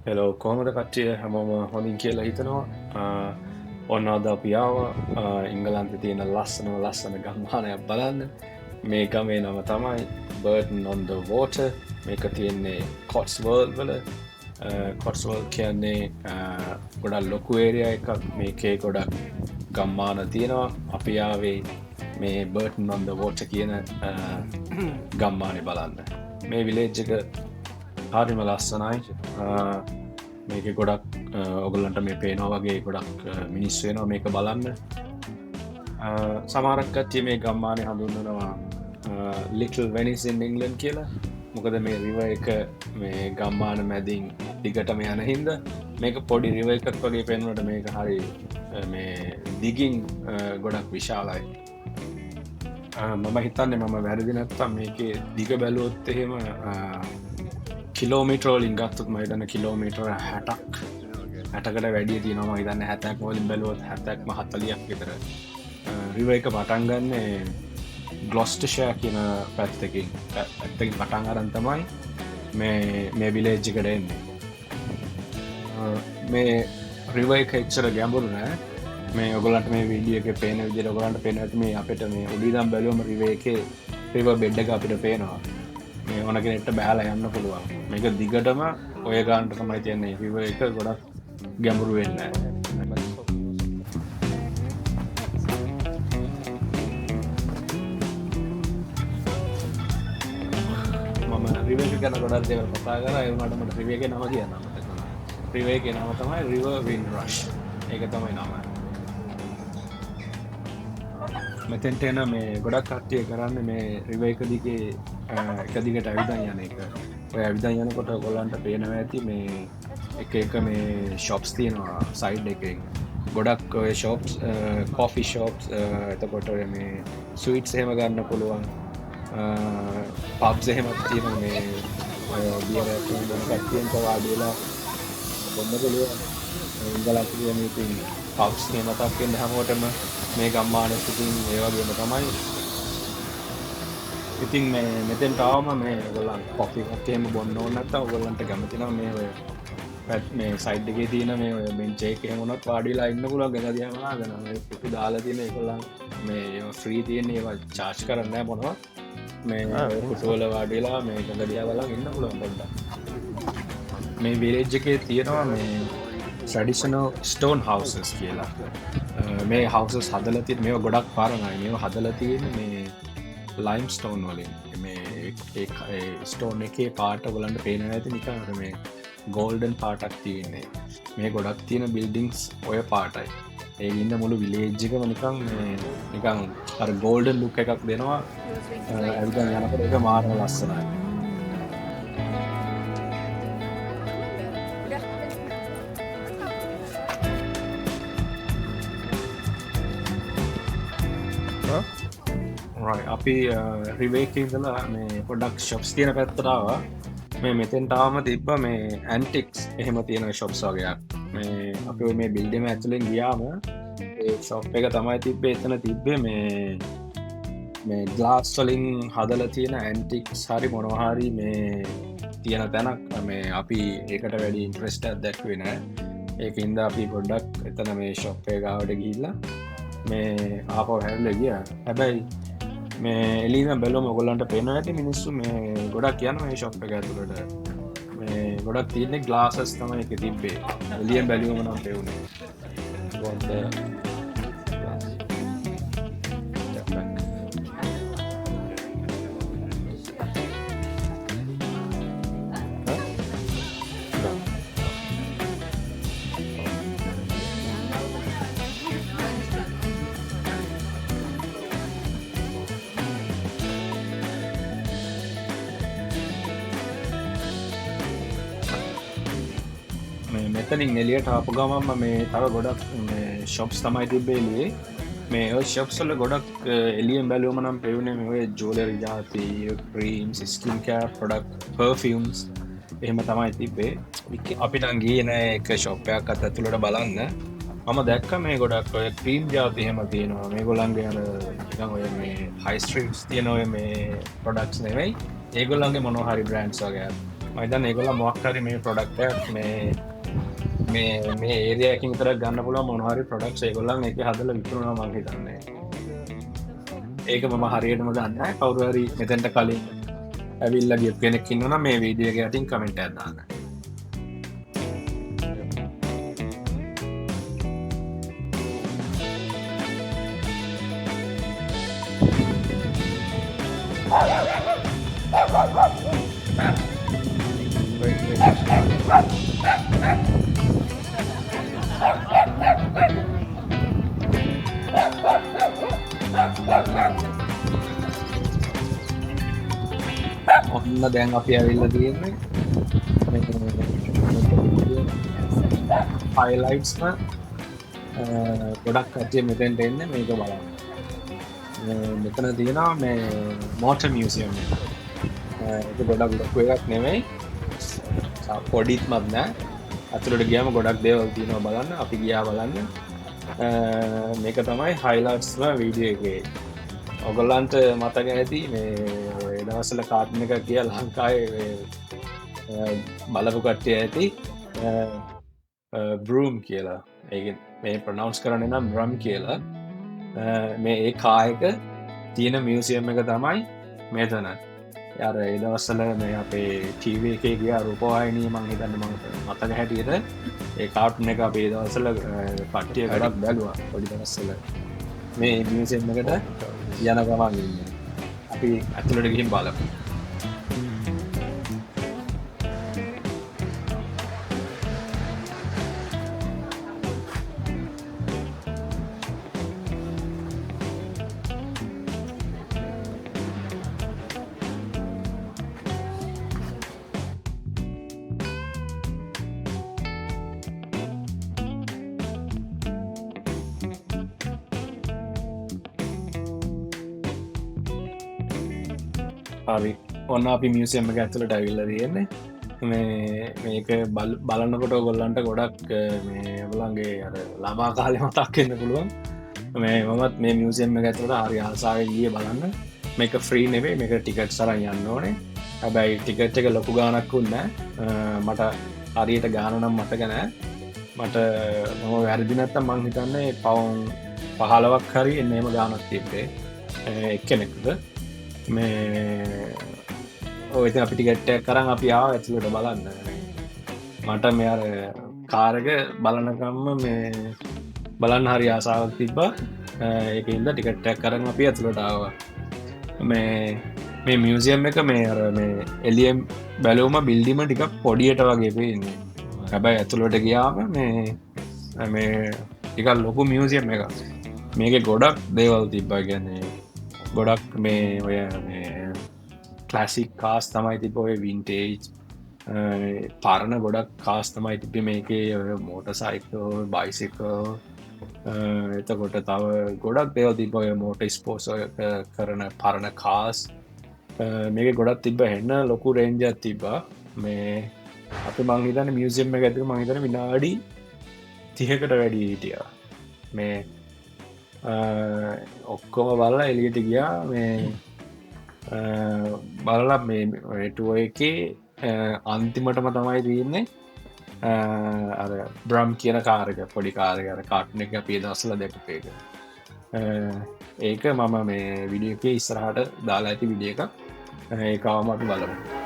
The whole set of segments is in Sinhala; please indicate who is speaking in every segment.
Speaker 1: හෙලෝ කොහොමද කට්ටිය හැමෝම හොඳින් කියලා හිතනවා ඔන්න අද අපි ආවා ඉංගලන්තේ තියෙන ලස්සන ගම්මානයක් බලන්න මේ ගමේ නම තමයි Burton on the Water මේක තියෙන්නේ කොට්ස්වර්ල්ඩ් වල කොට්ස්වර්ල්ඩ් කියන්නේ ගොඩක් ලොකු ඒරියා එකක් මේකේ ගොඩක් ගම්මාන තියෙනවා අපි ආවේ මේ Burton on the Water කියන ගම්මානේ බලන්න මේ විලේජ් එක හරිම ලස්සනයි මේක ගොඩක් ඔගලන්ට මේ පේනවා වගේ ගොඩක් මිනිස් වෙනවා මේක බලන්න සමහරක් කට්ටිය මේ ගම්මානේ හඳුන්වනවා Little Venice in England කියලා මොකද මේ රිවර් එක මේ ගම්මාන මැදින් දිගටම යන හින්දා මේක පොඩි රිවර් එකක් වගේ පේනකොට මේක හරි මේ දිගින් ගොඩක් විශාලයි මම හිතන්නේ මම වැරදි නැත්තම් මේකේ දිග බැලුවොත් එහෙම කිලෝමීටර් වලින් ගත්තොත් මම හිතන්නේ කිලෝමීටර 60කට වැඩිය තියෙනවා මම හිතන්නේ 70ක් වලින් බැලුවොත් 70ක්ම 40ක් විතර රිවර් එක පටන් ගන්න ග්ලොස්ටර්ෂයර් කියන පැත්තකින් පටන් අරන් තමයි මේ විලේජ් එකට එන්නේ මේ රිවර් එක එච්චර ගැඹුරු නෑ මේ ඔයගොල්ලන්ට මේ වීඩියෝ එකේ පේන විදිහට ඔයගොල්ලන්ට පේන ඇති මේ අපිට මේ උඩින් ඉඳන් බැලුවම රිවර් එකේ රිවර් බෙඩ් එක අපිට පේනවා මේ ඕන කෙනෙක්ට බෑලා යන්න පුළුවන් මේක දිගටම ඔය ගානට තමයි තියන්නේ රිවර් එක ගොඩක් ගැඹුරු වෙන්නේ මම රිවර් එක ගැන ගොඩක් දේවල් කතා කරා ඒ වුණාට මට රිවර් එකේ නම කියන්න මතක නැහැ රිවර් එකේ නම තමයි රිවර් වින්ඩ්රෂ් ඒක තමයි නම මෙතෙන්ට එන මේ ගොඩක් කට්ටිය කරන්නේ මේ රිවර් එක දිගේ එක දිගට ඇවිදන් යන එක ඔය ඇවිදන් යනකොට ඔයගොල්ලන්ට පේනවා ඇති මේ එක මේ ෂොප්ස් තියෙනවා සයිඩ් එකෙන් ගොඩක් ඔය ෂොප්ස් කොෆි ෂොප්ස් එතකොට ඔය මේ ස්වීට්ස් එහෙම ගන්න පුළුවන් පබ්ස් එහෙමත් තියෙනවා මේ බියර් එකක් ගන්න කට්ටියන්ට වාඩි වෙලා බොන්න පුළුවන් ඉංගලන්තේ කියන ඉතින් පබ්ස් කියන මතක් වෙන හැමෝටම මේ ගම්මානේ ඉතින් ඒ වගේම තමයි ඉතින් මේ මෙතෙන්ට ආවම මේ ඔයගොල්ලන් කොෆි එකක් එහෙම බොන්න ඕන නැත්නම් ඔයගොල්ලන්ට කැමති නම් මේ ඔය මේ සයිඩ් එකේ තියෙන මේ ඔය බෙන්ච් එකේ එහෙම උනත් වාඩි වෙලා ඉන්න පුළුවන් ගෙදර දිහා බලගෙන මේ කුටි දාලා තියෙන ඒගොල්ලන් මේ ෆ්‍රී තියෙන ඒවා charge කරන්නේ නැහැ මොනවත් මේ කුටි වල වාඩි වෙලා මේ ගෙදර දිහා බලන් ඉන්න පුළුවන් පොඩ්ඩක් මේ විලේජ් එකේ තියෙනවා මේ traditional stone houses කියලා මේ houses හදලා තියෙන මේවා ගොඩක් පාරණයි මේවා හදලා තියෙන්නේ මේ ලයිම්ස්ටෝන් වලින් මේ ස්ටෝන් එකේ පාට ඔයගලන්ට පේනවා ඇති නිකන් මේ ගෝල්ඩන් පාටක් තියෙන්නේ මේ ගොඩක් තියෙන බිල්ඩින්ග්ස් ඔය පාටයි ඒ ඉන්න මුළු විලේජ් එකම නිකන් අර ගෝල්ඩන් ලුක් එකක් දෙනවා ඇවිදන් යනකොට ඒක මාරම ලස්සනයි අපි රිවර් එකේ ඉඳලා මේ පොඩක් ෂොප්ස් තියෙන පැත්තට ආවා මේ මෙතෙන්ට ආවම තිබ්බ මේ ඇන්ටික්ස් එහෙම තියෙන ෂොප්ස් වගේක් මේ අපි මේ බිල්ඩින්ග් එක ඇතුලෙන් ගියාම ඒ ෂොප් එක තමයි තිබ්බේ එතන තිබ්බේ මේ ග්ලාස් වලින් හදලා තියෙන ඇන්ටික්ස් හරි මොනවා හරි මේ තියෙන තැනක් මේ අපි ඒකට වැඩි ඉන්ට්‍රෙස්ට් එකක් දැක්ුවේ නෑ ඒකින්ද අපි පොඩ්ඩක් එතන මේ ෂොප් එක ගාවට ගිහිල්ලා මේ ආපහු හැරිලා ගියා හැබැයි මේ එළියෙන් බැලුවම ඔයගොල්ලන්ට පේනවා ඇති මිනිස්සු මේ ගොඩක් යනවා මේ ෂොප් එක ඇතුළට මේ ගොඩක් තියෙන්නේ ග්ලාසස් තමයි එකේ තිබ්බේ එළියෙන් බැලුවම නම් පේන්නේ මෙතනින් එළියට ආපු ගමන්ම මේ තව ගොඩක් ෂොප්ස් තමයි තිබ්බේ එළියේ මේ ඔය ෂොප්ස් වල ගොඩක් එළියෙන් බැලුවම නම් පේන්නේ මේ ඔය ජුවලරි ජාති ක්‍රීම්ස් ස්කින් කෙයාර් ප්‍රොඩක්ට් පර්ෆියුම්ස් එහෙම තමයි තිබ්බේ අපි නම් ගියේ නෑ එක ෂොප් එකක් ඇතුළට බලන්න මම දැක්ක මේ ගොඩක් ඔය ක්‍රීම් ජාති එහෙම තියෙනවා මේගොල්ලන්ගේ අර නිකන් ඔය මේ හයි ස්ට්‍රීට්ස් තියෙන ඔය මේ ප්‍රොඩක්ට්ස් නෙවෙයි ඒගොල්ලන්ගේ මොනවා හරි බ්‍රෑන්ඩ්ස් වගේ මයිතන් ඒගොල්ල මොක්හරි මේ ප්‍රොඩක්ට මේ ඒරයකින් තර ගන්න පුල මොනහරි ප්‍රඩක්් ඒගොල්ලන් එක හදල විතුරුණ මංහි තන්නේ ඒක මම හරියටම දන්න කවරුහරි මෙතැන්ට කලින් ඇවිල්ල ගිය කෙනෙක් ඉන්නන මේ වීඩියගේ ඇතින් කමෙන්ට ඇදාන්න ඔන්න දැන් අපි ඇවිල්ල තියෙන්නේ හයිලයිට්ස්ම ගොඩක් කච්චේ මෙතැන්ට එන්න මේක බලන්න මෙතන තියෙනවා මේ මෝට මියසියම් ගොඩක් ලොකු එකක් නෙමෙයි පොඩිත් මත් නෑ අතුරට ගියම ගොඩක් දේවල් තියෙනවා බලන්න අපි ගියා බලන්න මේක තමයි හයිලයිට්ස්ම වීඩියෝ එකේ ඔගොල්ලන්ට මතක ඇති මේ දවසල කාටන එක කිය ලංකායි බලපු කට්ටය ඇති බරූම් කියලා ඒ මේ ප්‍රනවන්ස් කරන නම් බ්‍රම් කියලා මේ ඒ කායක තියෙන මියසියම් එක තමයි මේතන යාර ඒදවස්සල මේ අපේ ටීව එකේ ගිය රූපවාහිනී මං හිතන්න මතක හැටියට ඒ කාට්න එක අපේ දවසල පට්ටිය කරක් බැලවා පොඩි දවස්සල මේ මියසියම් එකට යන ගමන් ඉන්න අපි ඇතුළට ගිහින් බලමු හරි ඔන්න අපි මියසියම් එක ඇතුළට ඇවිල්ල තියෙන්නේ මේක බලන්නකොට ගොල්ලන්ට ගොඩක් මේ බලන්ගේ අර ළමා කාලෙ මතක්කන්න පුළුවන් මේ මමත් මේ මියසියම් එක ඇතුළට හරි ආසාාව ගිය බලන්න මේක ෆ්‍රී නෙවේ මේක ටිකට් සරන් යන්න ඕනේ හැබැයි ටිකට් එක ලොකු ගානක් වුන්න මට හරියට ගානනම් මතකනෑ මට මම වැරදිනත්ත මං හිතන්නේ පවුන් 15ක් හරි එන්නේම ගානක් තිබේ එක්කෙනෙක්ද මේ ඔය අපි ටිකට්ටයක් කරන් අපි ආව ඇතුළට බලන්න මට මෙයාර කාරක බලනකම්ම මේ බලන්න හරි ආසාාවක් තිබ්බ ඒක ඉද ටිකට්ටයක් කරන්න අපි ඇතුළට ආව මේ මියසියම් එක මේ අර මේ එලියම් බැලවම බිල්ඩිම ටික පොඩියට වගේ පේන්නේ හැබැයි ඇතුළට ගියාම මේ ටිකල් ලොකු මියසියම් එක මේක ගොඩක් දේවල් තිබ්බා ගැන්නේ ගොඩක් මේ ඔය ක්ලසික් කාස් තමයි තිබ ඔය වින්ටේජ් පරණ ගොඩක් කාස් තමයි තිබි මේකේ ඔය මෝට සයිකෝ බයිසිකෝ එතකොට තව ගොඩක් දේව තිබ ඔය මෝට ස්පෝස් කරන පරණ කාස් මේක ගොඩක් තිබ එන්න ලොකු රේන්ජත් තිබා මේ අප මංහිතන මියසියම් එක ඇතික මහිතන විනාඩි 30කට වැඩි හිටිය මේ ඔක්කොම බලලා එලියට ගියා මේ බලලා මේටුව එක අන්තිමටම තමයි තියන්නේ අර බ්‍රම් කියන කාරක පොඩි කාරකර කාට්න එක පිය දස්සල දැකපේක ඒක මම මේ විඩිය එක ඉස්සරහට දාලා ඇති විඩිය එක ඒකාවමට බලමු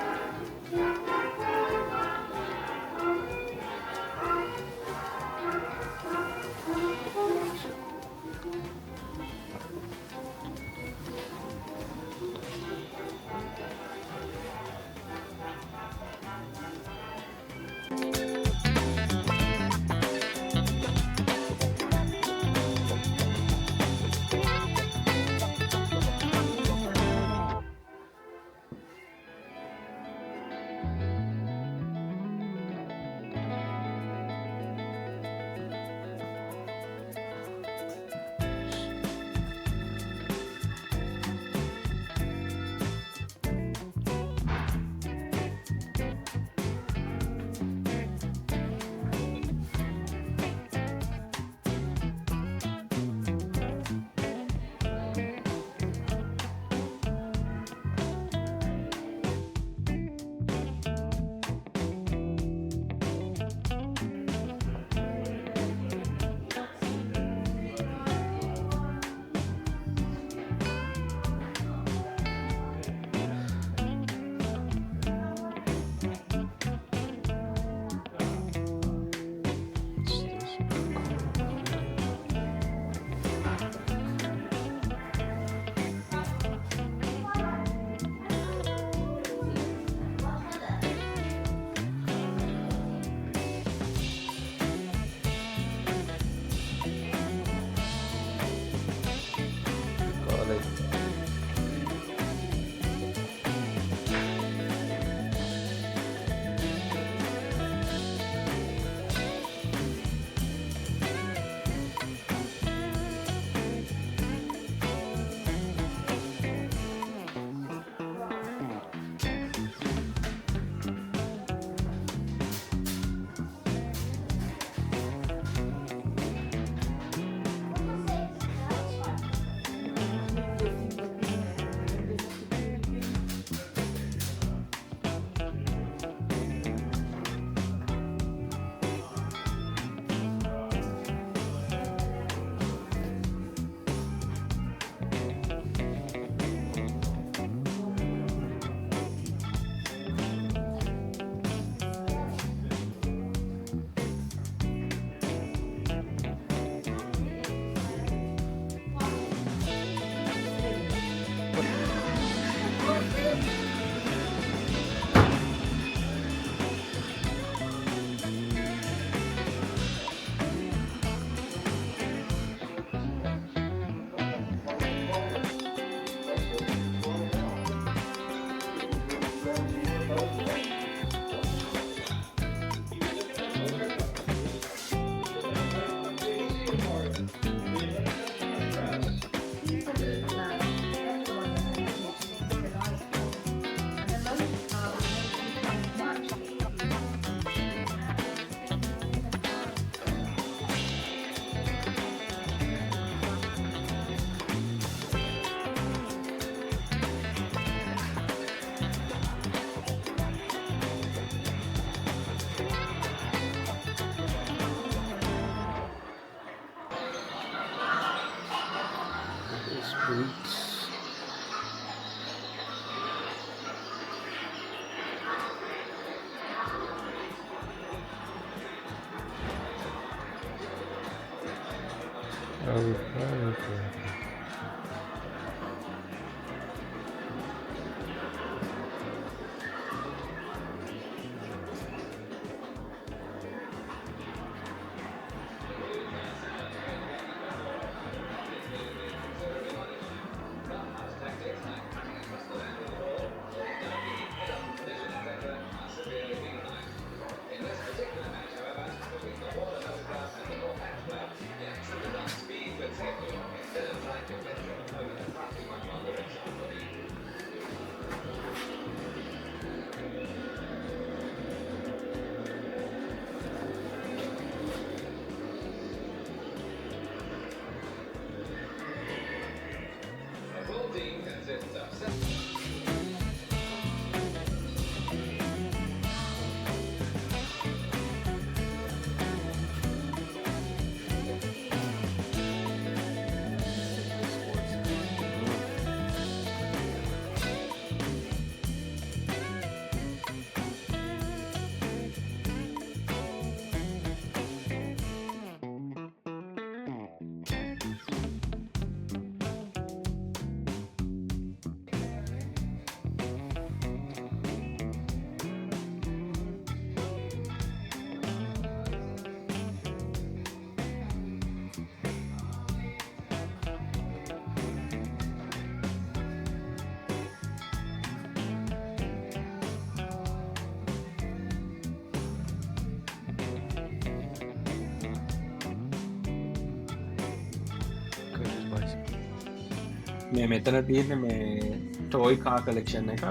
Speaker 1: මේ මෙතන තියෙන මේ ටෝයි කා කලෙක්ෂන් එක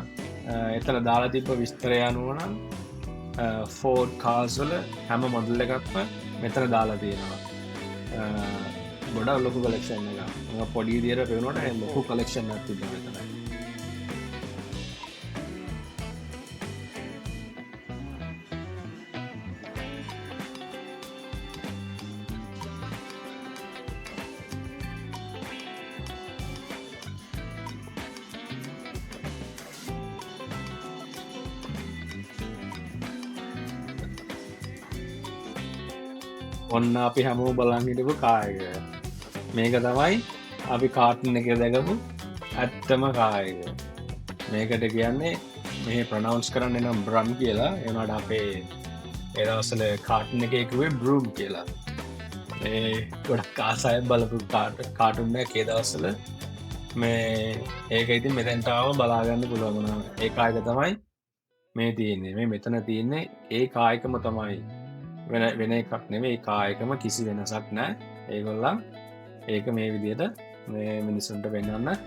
Speaker 1: එතන දාලා තිබ්බ විස්තරය අනුවනම් ෆෝඩ් කාස්වල හැම මොඩල් එකක්ම මෙතන දාලා තියෙනවා ගොඩක් ලොකු කලෙක්ෂන් එක පොඩි විදියට පේනකොට ලොකු කලෙක්ෂන් එකක් තිබ්බා මෙතන ඔන්න අපි හැමෝ බලන් හිටපු කායක මේක තමයි අපි කාටුන් එකේ දැකපු ඇත්තම කායක මේකට කියන්නේ මේ ප්‍රොනවුන්ස් කරන්න නම් බ්‍රම් කියලා එනවාට අපේ ඒ දවස්වල කාටුන් එකේ කිව්වේ බ්‍රූම් කියලා මේ ගොඩක් ආසයි බලපු කාටුන් එකක් ඒ දවස්වල මේ ඒක ඉතින් මෙතෙන්ට ආවම බලා ගන්න පුළුවන් වුණා ඒ කායක තමයි මේ තියෙන්නේ මේ මෙතන තියෙන්නේ ඒ කායකම තමයි වෙන එකක් නෙමේ කායකම කිසි වෙනසක් නෑ ඒගොල්ලන් ඒක මේ විදියට මේ මිනිසුන්ට පෙන්වන්න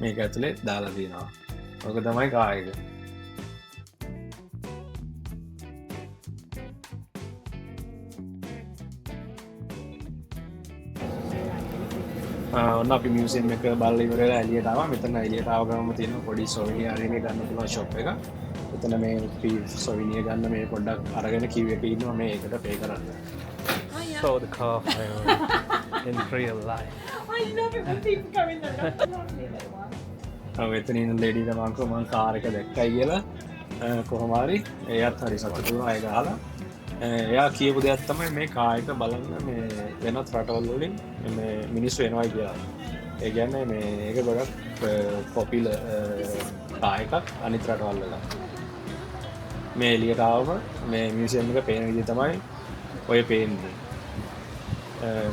Speaker 1: මේක ඇතුලේ දාලා තියෙනවා ඕක තමයි කායක ඔන්න අපි මියුසියම් එක බලලා ඉවරලා එළියට ආවා මෙතන එළියට ආව ගමන් තියෙන පොඩි සොවිනියර් එකක් ගන්න පුළුවන් ෂොප් එක එතන මේ සොවිනියර් ගන්න මේ පොඩ්ඩක් අරගෙන කිව් එකේ ඉන්නවා මේ එකට පේ කරන්න
Speaker 2: saw the car fire in real life.
Speaker 3: I love it when people go in there.
Speaker 1: එතන ඉන්න ලේඩි තමන්කෝ මම කාර් එක දැක්කයි කියලා කොහොම හරි එයාත් හරි සතුටු වුණා ඒක අහලා එයා කියපු දෙයක් තමයි මේ කායක බලන්න මේ වෙනත් රටවල් වලින් මේ මිනිස්සු එනවායි කියලා. ඒ කියන්නේ මේ ඒක ගොඩක් පොපියුලර් කායකක් අනිත් රටවල් වල. මේ එළියට ආවම මේ මියුසියම් එක පේන විදිහ තමයි ඔය පේන්නේ.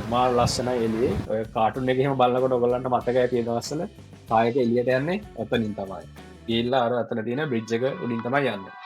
Speaker 1: මා ලස්සනයි එළියේ ඔය කාටුන් එකේ එහෙම බලනකොට ඔයගොල්ලන්ට මතක ඇති ඒ දවස්වල කායක එළියට යන්නේ ඔතනින් තමයි. ගිහිල්ලා අර අතන තියෙන බ්‍රිජ් එක උඩින් තමයි යන්නේ.